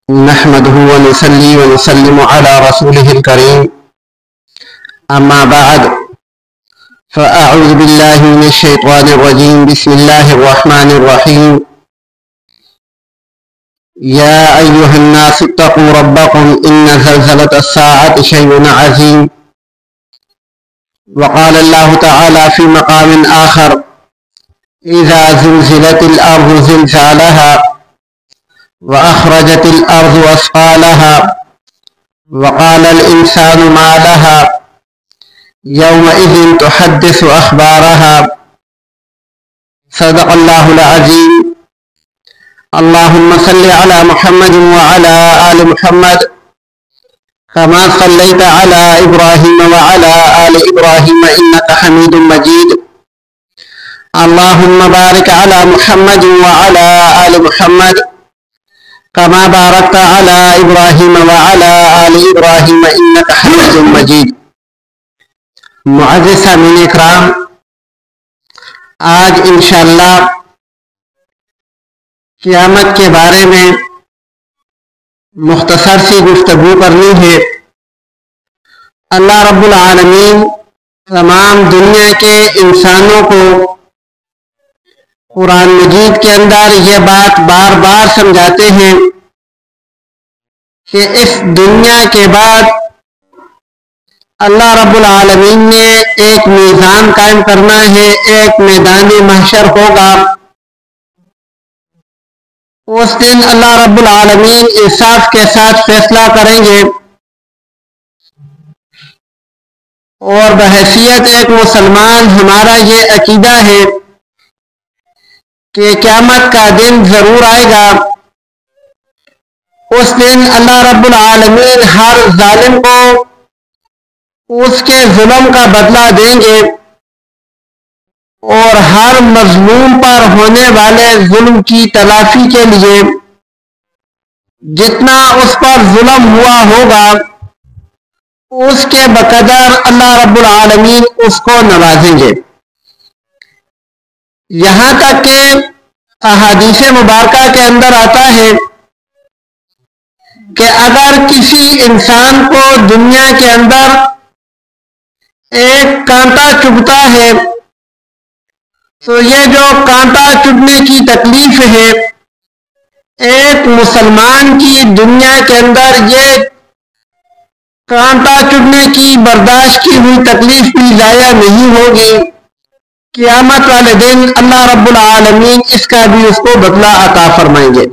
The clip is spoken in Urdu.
نحمده ونصلي ونسلم على رسوله الكريم أما بعد فأعوذ بالله من الشيطان الرجيم بسم الله الرحمن الرحيم يا أيها الناس اتقوا ربكم إن زلزلة الساعة شيء عظيم. وقال الله تعالى في مقام آخر إذا زلزلت الأرض زلزالها وأخرجت الأرض أثقالها وقال الإنسان ما لها يومئذ تحدث أخبارها. صدق الله العظيم. اللهم صل على محمد وعلى آل محمد كما صليت على إبراهيم وعلى آل إبراهيم إنك حميد مجيد. اللهم بارك على محمد وعلى آل محمد كما باركت على إبراهيم وعلى آل إبراهيم إنك حميد مجيد. معزز سامعین اکرام، آج انشاءاللہ قیامت کے بارے میں مختصر سی گفتگو کرنی ہے۔ اللہ رب العالمین تمام دنیا کے انسانوں کو قرآن مجید کے اندر یہ بات بار بار سمجھاتے ہیں کہ اس دنیا کے بعد اللہ رب العالمین نے ایک میزان قائم کرنا ہے، ایک میدان محشر ہوگا۔ اس دن اللہ رب العالمین انصاف کے ساتھ فیصلہ کریں گے، اور بحیثیت ایک مسلمان ہمارا یہ عقیدہ ہے کہ قیامت کا دن ضرور آئے گا۔ اس دن اللہ رب العالمین ہر ظالم کو اس کے ظلم کا بدلہ دیں گے، اور ہر مظلوم پر ہونے والے ظلم کی تلافی کے لیے جتنا اس پر ظلم ہوا ہوگا اس کے بقدر اللہ رب العالمین اس کو نوازیں گے۔ یہاں تک کہ احادیث مبارکہ کے اندر آتا ہے کہ اگر کسی انسان کو دنیا کے اندر ایک کانٹا چبھتا ہے تو یہ جو کانٹا چبھنے کی تکلیف ہے، ایک مسلمان کی دنیا کے اندر یہ کانٹا چبھنے کی برداشت کی ہوئی تکلیف بھی ضائع نہیں ہوگی۔ قیامت والے دن اللہ رب العالمین اس کا بھی اس کو بدلہ عطا فرمائیں گے۔